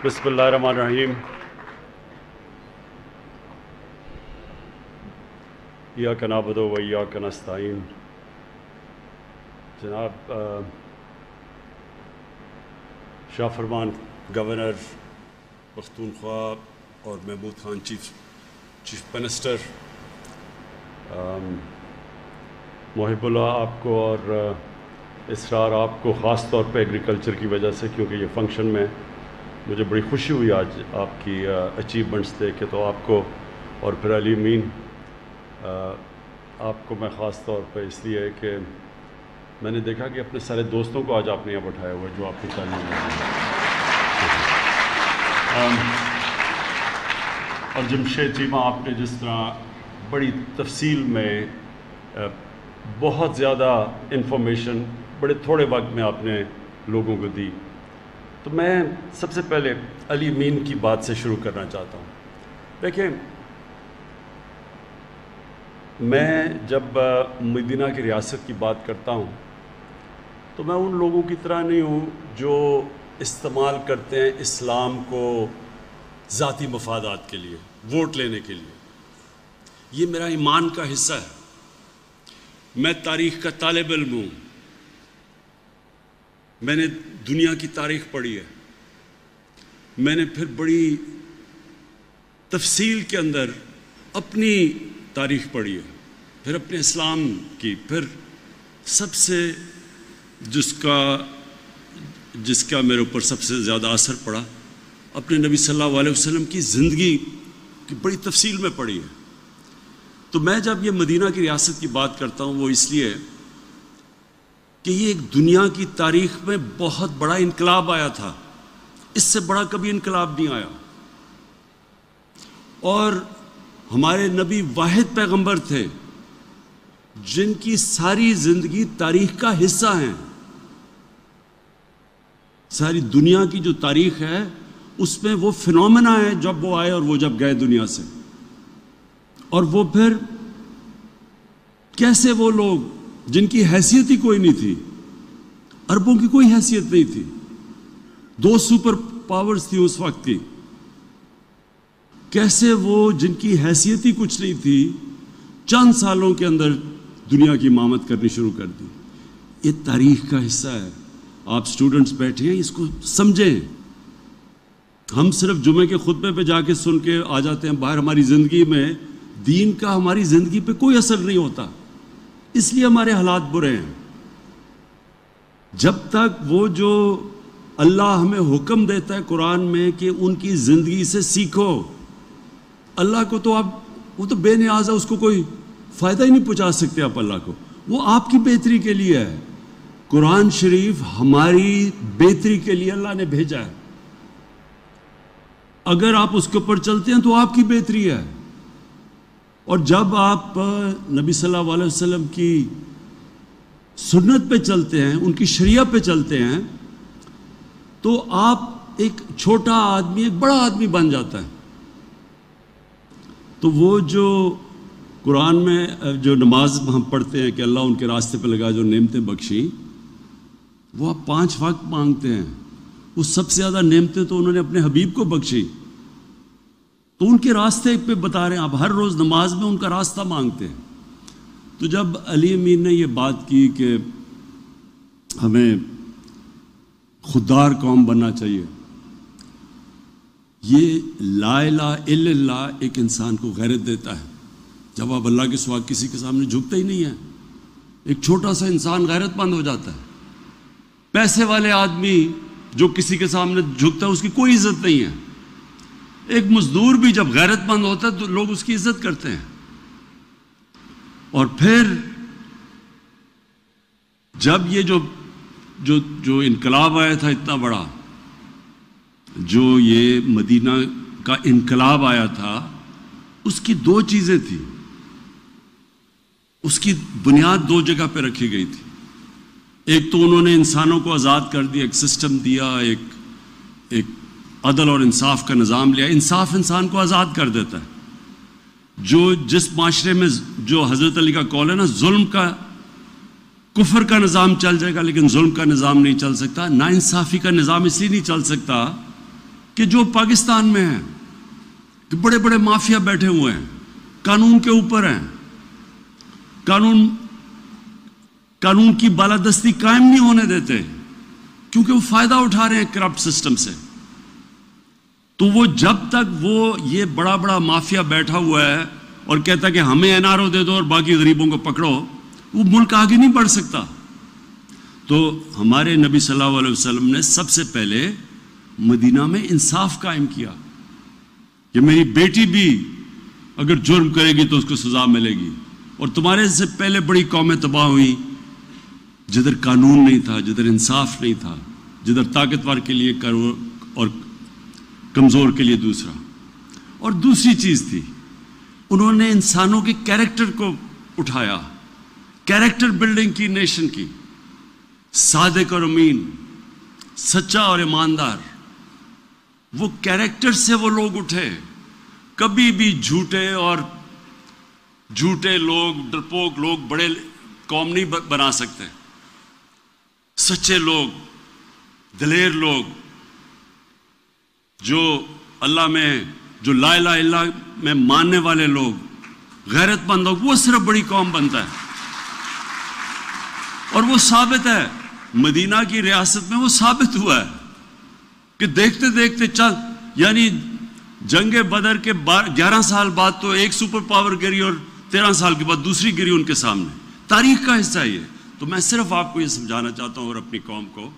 بسم اللہ الرحمن الرحیم. ایاک نعبد و ایاک نستعین. جناب شاہ فرمان گورنر پختونخوا اور محمود خان چیف منسٹر، محب اللہ آپ کو اور اسرار آپ کو خاص طور پہ ایگریکلچر کی وجہ سے، کیونکہ یہ فنکشن میں مجھے بڑی خوشی ہوئی آج آپ کی اچیومنٹس دیکھ کے. تو آپ کو اور پھر علی مین آپ کو میں خاص طور پہ اس لیے کہ میں نے دیکھا کہ اپنے سارے دوستوں کو آج آپ نے یہاں بٹھایا ہوا ہے جو آپ کی تعلیم میں اور جمشید چیمہ آپ نے جس طرح بڑی تفصیل میں بہت زیادہ انفارمیشن بڑے تھوڑے وقت میں آپ نے لوگوں کو دی. تو میں سب سے پہلے علی مین کی بات سے شروع کرنا چاہتا ہوں. دیکھیں، میں جب مدینہ کی ریاست کی بات کرتا ہوں تو میں ان لوگوں کی طرح نہیں ہوں جو استعمال کرتے ہیں اسلام کو ذاتی مفادات کے لیے، ووٹ لینے کے لیے. یہ میرا ایمان کا حصہ ہے. میں تاریخ کا طالب علم ہوں. میں نے دنیا کی تاریخ پڑھی ہے. میں نے پھر بڑی تفصیل کے اندر اپنی تاریخ پڑھی ہے، پھر اپنے اسلام کی، پھر سب سے جس کا میرے اوپر سب سے زیادہ اثر پڑا اپنے نبی صلی اللہ علیہ وسلم کی زندگی کی بڑی تفصیل میں پڑھی ہے. تو میں جب یہ مدینہ کی ریاست کی بات کرتا ہوں وہ اس لیے کہ یہ ایک دنیا کی تاریخ میں بہت بڑا انقلاب آیا تھا. اس سے بڑا کبھی انقلاب نہیں آیا. اور ہمارے نبی واحد پیغمبر تھے جن کی ساری زندگی تاریخ کا حصہ ہیں. ساری دنیا کی جو تاریخ ہے اس میں وہ فنومنا ہے جب وہ آئے اور وہ جب گئے دنیا سے. اور وہ پھر کیسے وہ لوگ جن کی حیثیت ہی کوئی نہیں تھی، عربوں کی کوئی حیثیت نہیں تھی، 2 سپر پاورز تھی اس وقت کی، کیسے وہ جن کی حیثیت ہی کچھ نہیں تھی چند سالوں کے اندر دنیا کی امامت کرنی شروع کر دی. یہ تاریخ کا حصہ ہے. آپ سٹوڈنٹس بیٹھے ہیں، اس کو سمجھیں. ہم صرف جمعے کے خطبے پہ جا کے سن کے آ جاتے ہیں باہر. ہماری زندگی میں دین کا ہماری زندگی پہ کوئی اثر نہیں ہوتا، اس لیے ہمارے حالات برے ہیں. جب تک وہ جو اللہ ہمیں حکم دیتا ہے قرآن میں کہ ان کی زندگی سے سیکھو، اللہ کو تو وہ تو بے نیاز ہے، اس کو کوئی فائدہ ہی نہیں پہنچا سکتے آپ اللہ کو. وہ آپ کی بہتری کے لیے ہے. قرآن شریف ہماری بہتری کے لیے اللہ نے بھیجا ہے. اگر آپ اس کے اوپر چلتے ہیں تو آپ کی بہتری ہے. اور جب آپ نبی صلی اللہ علیہ وسلم کی سنت پہ چلتے ہیں، ان کی شریعت پہ چلتے ہیں، تو آپ ایک چھوٹا آدمی ایک بڑا آدمی بن جاتا ہے. تو وہ جو قرآن میں جو نماز ہم پڑھتے ہیں کہ اللہ ان کے راستے پہ لگا جو نعمتیں بخشی، وہ آپ 5 وقت مانگتے ہیں. وہ سب سے زیادہ نعمتیں تو انہوں نے اپنے حبیب کو بخشی، تو ان کے راستے پہ بتا رہے ہیں. آپ ہر روز نماز میں ان کا راستہ مانگتے ہیں. تو جب علی امین نے یہ بات کی کہ ہمیں خوددار قوم بننا چاہیے، یہ لا الہ الا اللہ ایک انسان کو غیرت دیتا ہے. جب آپ اللہ کے سوا کسی کے سامنے جھکتے ہی نہیں ہیں، ایک چھوٹا سا انسان غیرت مند ہو جاتا ہے. پیسے والے آدمی جو کسی کے سامنے جھکتا ہے اس کی کوئی عزت نہیں ہے. ایک مزدور بھی جب غیرت مند ہوتا ہے تو لوگ اس کی عزت کرتے ہیں. اور پھر جب یہ جو انقلاب آیا تھا اتنا بڑا، جو یہ مدینہ کا انقلاب آیا تھا، اس کی 2 چیزیں تھیں. اس کی بنیاد 2 جگہ پہ رکھی گئی تھی. ایک تو انہوں نے انسانوں کو آزاد کر دیا، ایک سسٹم دیا، ایک عدل اور انصاف کا نظام لیا. انصاف انسان کو آزاد کر دیتا ہے. جس معاشرے میں جو حضرت علی کا قول ہے نا، ظلم کا کفر کا نظام چل جائے گا لیکن ظلم کا نظام نہیں چل سکتا. ناانصافی کا نظام اس لیے نہیں چل سکتا کہ جو پاکستان میں ہیں کہ بڑے بڑے مافیا بیٹھے ہوئے ہیں, قانون کے اوپر ہیں, قانون کی بالادستی قائم نہیں ہونے دیتے کیونکہ وہ فائدہ اٹھا رہے ہیں کرپٹ سسٹم سے. تو وہ جب تک وہ یہ بڑا بڑا مافیا بیٹھا ہوا ہے اور کہتا ہے کہ ہمیں این آر او دے دو اور باقی غریبوں کو پکڑو, وہ ملک آگے نہیں بڑھ سکتا. تو ہمارے نبی صلی اللہ علیہ وسلم نے سب سے پہلے مدینہ میں انصاف قائم کیا کہ میری بیٹی بھی اگر جرم کرے گی تو اس کو سزا ملے گی. اور تمہارے سے پہلے بڑی قومیں تباہ ہوئیں جدھر قانون نہیں تھا, جدھر انصاف نہیں تھا, جدھر طاقتور کے لیے اور کمزور کے لیے دوسرا. اور دوسری چیز تھی, انہوں نے انسانوں کے کیریکٹر کو اٹھایا, کیریکٹر بلڈنگ کی نیشن کی. صادق اور امین, سچا اور ایماندار, وہ کیریکٹر سے وہ لوگ اٹھے. کبھی بھی جھوٹے لوگ, ڈرپوک لوگ بڑے قوم نہیں بنا سکتے. سچے لوگ, دلیر لوگ, جو اللہ میں, جو لا الہ الا اللہ میں ماننے والے لوگ, غیرت مند لوگ, وہ صرف بڑی قوم بنتا ہے. اور وہ ثابت ہے, مدینہ کی ریاست میں وہ ثابت ہوا ہے کہ دیکھتے دیکھتے یعنی جنگ بدر کے 11 سال بعد تو ایک سپر پاور گری اور 13 سال کے بعد دوسری گری ان کے سامنے. تاریخ کا حصہ یہ. تو میں صرف آپ کو یہ سمجھانا چاہتا ہوں اور اپنی قوم کو,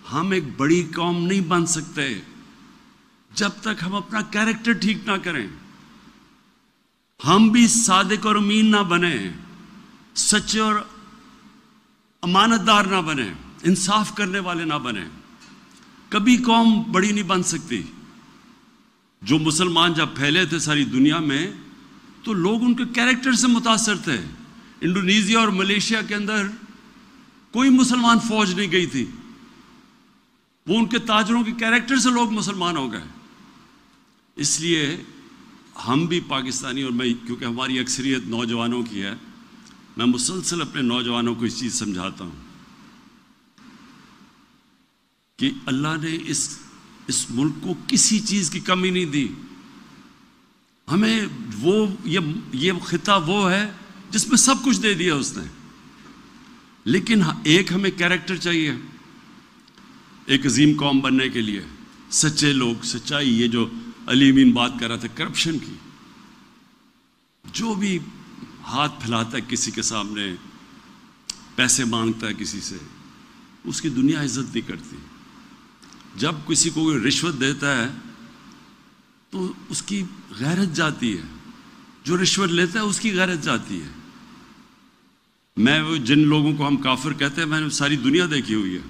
ہم ایک بڑی قوم نہیں بن سکتے جب تک ہم اپنا کیریکٹر ٹھیک نہ کریں. ہم بھی صادق اور امین نہ بنیں, سچے اور امانت دار نہ بنیں, انصاف کرنے والے نہ بنیں, کبھی قوم بڑی نہیں بن سکتی. جو مسلمان جب پھیلے تھے ساری دنیا میں تو لوگ ان کے کیریکٹر سے متاثر تھے. انڈونیزیا اور ملیشیا کے اندر کوئی مسلمان فوج نہیں گئی تھی, وہ ان کے تاجروں کے کیریکٹر سے لوگ مسلمان ہو گئے. اس لیے ہم بھی پاکستانی, اور میں کیونکہ ہماری اکثریت نوجوانوں کی ہے, میں مسلسل اپنے نوجوانوں کو اس چیز سمجھاتا ہوں کہ اللہ نے اس ملک کو کسی چیز کی کمی نہیں دی. ہمیں یہ خطہ وہ ہے جس میں سب کچھ دے دیا اس نے, لیکن ایک ہمیں کیریکٹر چاہیے ایک عظیم قوم بننے کے لیے. سچے لوگ, سچائی, یہ جو علی امین بات کر رہا تھا کرپشن کی, جو بھی ہاتھ پھیلاتا ہے کسی کے سامنے, پیسے مانگتا ہے کسی سے, اس کی دنیا عزت نہیں کرتی. جب کسی کو کوئی رشوت دیتا ہے تو اس کی غیرت جاتی ہے, جو رشوت لیتا ہے اس کی غیرت جاتی ہے. میں وہ جن لوگوں کو ہم کافر کہتے ہیں, میں نے ساری دنیا دیکھی ہوئی ہے.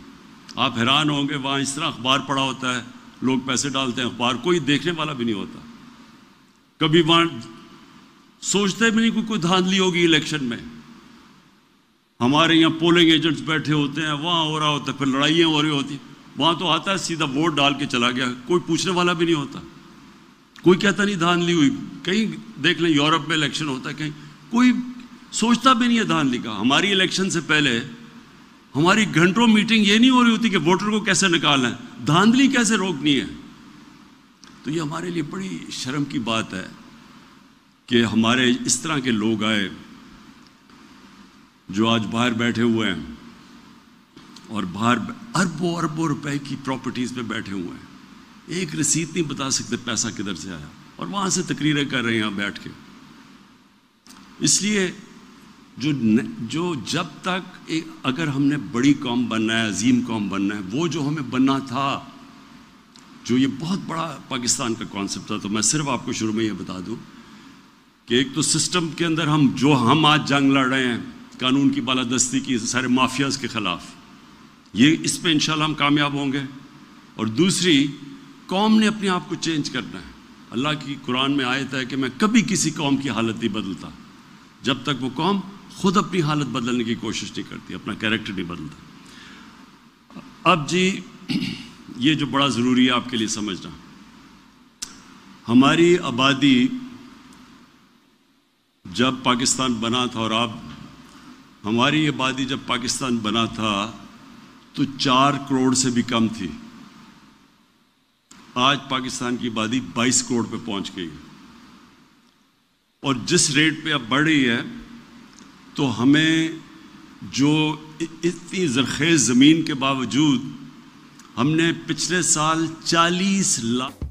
آپ حیران ہوں گے, وہاں اس طرح اخبار پڑھا ہوتا ہے, لوگ پیسے ڈالتے ہیں اخبار, کوئی دیکھنے والا بھی نہیں ہوتا. کبھی وہاں سوچتے بھی نہیں کوئی دھاندلی ہوگی الیکشن میں. ہمارے یہاں پولنگ ایجنٹس بیٹھے ہوتے ہیں, وہاں ہو رہا ہوتا ہے, پھر لڑائیاں ہو رہی ہوتی, وہاں تو آتا ہے سیدھا ووٹ ڈال کے چلا گیا, کوئی پوچھنے والا بھی نہیں ہوتا, کوئی کہتا نہیں دھاندلی ہوئی. کہیں دیکھ لیں یورپ میں الیکشن ہوتا ہے, کہیں کوئی سوچتا بھی نہیں ہے دھاندلی کا. ہماری الیکشن سے پہلے ہماری گھنٹوں میٹنگ یہ نہیں ہو رہی ہوتی کہ ووٹر کو کیسے نکالنا ہے, دھاندلی کیسے روکنی ہے. تو یہ ہمارے لیے بڑی شرم کی بات ہے کہ ہمارے اس طرح کے لوگ آئے جو آج باہر بیٹھے ہوئے ہیں اور باہر اربوں اربوں روپے کی پراپرٹیز پہ بیٹھے ہوئے ہیں, ایک رسید نہیں بتا سکتے پیسہ کدھر سے آیا, اور وہاں سے تقریریں کر رہے ہیں یہاں بیٹھ کے. اس لیے جو جب تک اگر ہم نے بڑی قوم بننا ہے, عظیم قوم بننا ہے, وہ جو ہمیں بننا تھا, جو یہ بہت بڑا پاکستان کا کانسیپٹ تھا. تو میں صرف آپ کو شروع میں یہ بتا دوں کہ ایک تو سسٹم کے اندر ہم آج جنگ لڑ رہے ہیں قانون کی بالادستی کی, سارے مافیاز کے خلاف, یہ اس پہ انشاءاللہ ہم کامیاب ہوں گے. اور دوسری, قوم نے اپنے آپ کو چینج کرنا ہے. اللہ کی قرآن میں آیت ہے کہ میں کبھی کسی قوم کی حالت نہیں بدلتا جب تک وہ قوم خود اپنی حالت بدلنے کی کوشش نہیں کرتی, اپنا کیریکٹر نہیں بدلتا. اب جی یہ جو بڑا ضروری ہے آپ کے لیے سمجھنا, ہماری آبادی جب پاکستان بنا تھا, اور ہماری آبادی جب پاکستان بنا تھا تو 4 کروڑ سے بھی کم تھی. آج پاکستان کی آبادی 22 کروڑ پہ پہنچ گئی ہے، اور جس ریٹ پہ اب بڑھ رہی ہے تو ہمیں جو اتنی زرخیز زمین کے باوجود ہم نے پچھلے سال 40 لاکھ